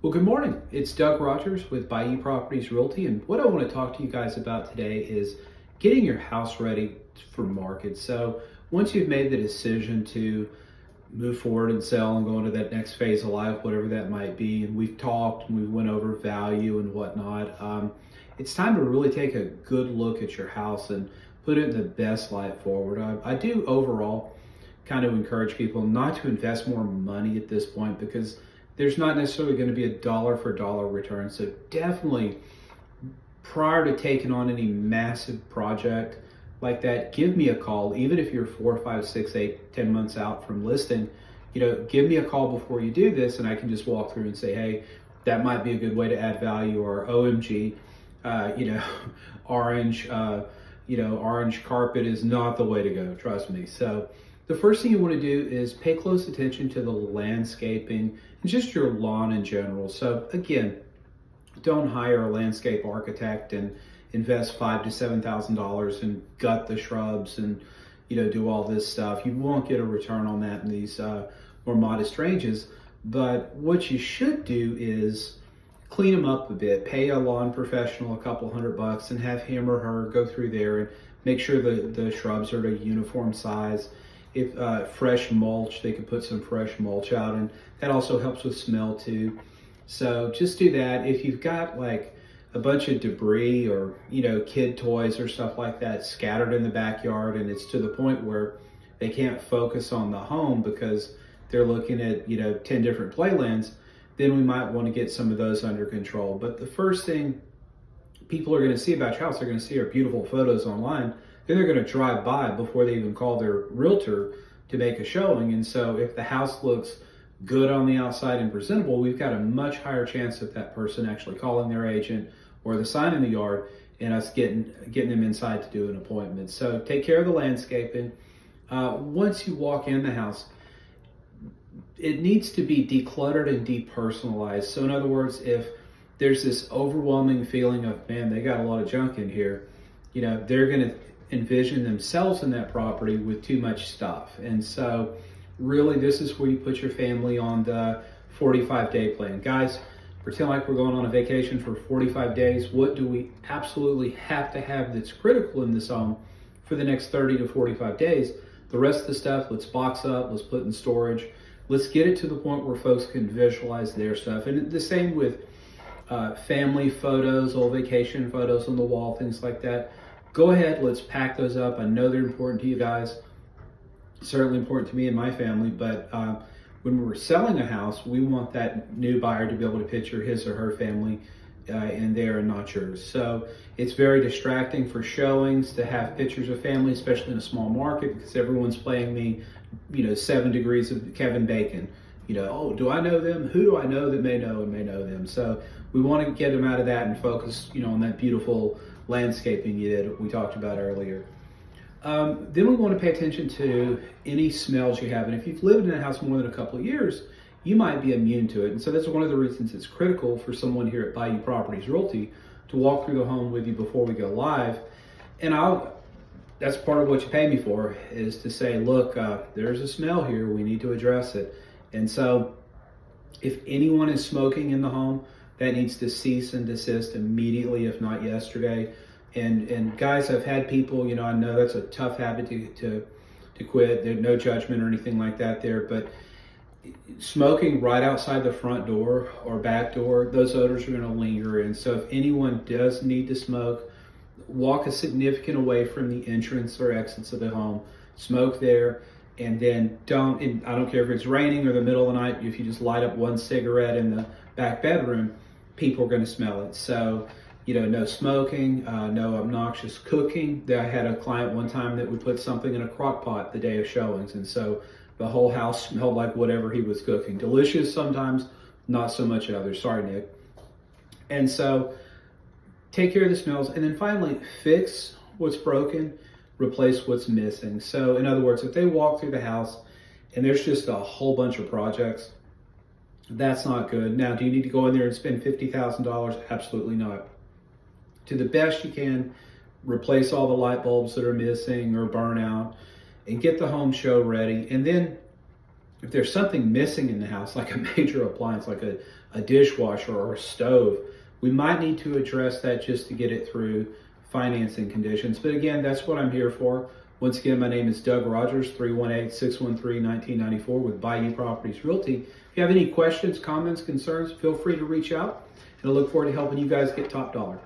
Well, good morning. It's Doug Rogers with Bayou Properties Realty, and what I want to talk to you guys about today is getting your house ready for market. So once you've made the decision to move forward and sell and go into that next phase of life, whatever that might be, and we've talked and we went over value and whatnot, it's time to really take a good look at your house and put it in the best light forward. I do overall kind of encourage people not to invest more money at this point because there's not necessarily going to be a dollar for dollar return. So definitely, prior to taking on any massive project like that, give me a call. Even if you're 4, 5, 6, 8, 10 months out from listing, give me a call before you do this, and I can just walk through and say, hey, that might be a good way to add value, or OMG, orange, orange carpet is not the way to go. Trust me. So the first thing you want to do is pay close attention to the landscaping and just your lawn in general. So again, don't hire a landscape architect and invest $5,000 to $7,000 and gut the shrubs and do all this stuff. You won't get a return on that in these more modest ranges. But what you should do is clean them up a bit. Pay a lawn professional a couple $100 and have him or her go through there and make sure the shrubs are at a uniform size. If fresh mulch, they could put some fresh mulch out, and that also helps with smell too. So just do that. If you've got like a bunch of debris or kid toys or stuff like that scattered in the backyard, and it's to the point where they can't focus on the home because they're looking at 10 different playlands, then we might want to get some of those under control. But the first thing people are going to see about your house, they're going to see our beautiful photos online. Then they're going to drive by before they even call their realtor to make a showing. And so if the house looks good on the outside and presentable, we've got a much higher chance of that person actually calling their agent or the sign in the yard and us getting them inside to do an appointment. So take care of the landscaping. Once you walk in the house, it needs to be decluttered and depersonalized. So in other words, if there's this overwhelming feeling of, man, they got a lot of junk in here, they're going to envision themselves in that property with too much stuff. And so really this is where you put your family on the 45-day plan. Guys, pretend like we're going on a vacation for 45 days. What do we absolutely have to have that's critical in this home for the next 30 to 45 days? The rest of the stuff, let's box up, let's put in storage. Let's get it to the point where folks can visualize their stuff. And the same with family photos, old vacation photos on the wall, things like that. Go ahead, let's pack those up. I know they're important to you guys, certainly important to me and my family, but when we're selling a house, we want that new buyer to be able to picture his or her family in there and not yours. So it's very distracting for showings to have pictures of family, especially in a small market, because everyone's playing the 7 degrees of Kevin Bacon. Oh, do I know them? Who do I know that may know and may know them? So we want to get them out of that and focus, on that beautiful landscaping we talked about earlier. Then we want to pay attention to any smells you have. And if you've lived in a house more than a couple of years, you might be immune to it. And so that's one of the reasons it's critical for someone here at Bayou Properties Realty to walk through the home with you before we go live. And that's part of what you pay me for, is to say, look, there's a smell here. We need to address it. And so if anyone is smoking in the home, that needs to cease and desist immediately, if not yesterday. And guys, I've had people, I know that's a tough habit to quit. There's no judgment or anything like that there, but smoking right outside the front door or back door, those odors are going to linger. And so if anyone does need to smoke, walk a significant away from the entrance or exits of the home, smoke there. And then I don't care if it's raining or the middle of the night, if you just light up one cigarette in the back bedroom, people are going to smell it. So, no smoking, no obnoxious cooking. I had a client one time that would put something in a crock pot the day of showings. And so the whole house smelled like whatever he was cooking. Delicious sometimes, not so much others. Sorry, Nick. And so take care of the smells. And then finally, fix what's broken, replace what's missing. So in other words, if they walk through the house and there's just a whole bunch of projects, that's not good. Now, do you need to go in there and spend $50,000? Absolutely not. To the best you can, replace all the light bulbs that are missing or burn out and get the home show ready. And then If there's something missing in the house, like a major appliance, like a dishwasher or a stove, we might need to address that just to get it through financing conditions. But again, that's what I'm here for. Once again, my name is Doug Rogers, 318-613-1994 with Bayou Properties Realty. If you have any questions, comments, concerns, feel free to reach out. And I look forward to helping you guys get top dollar.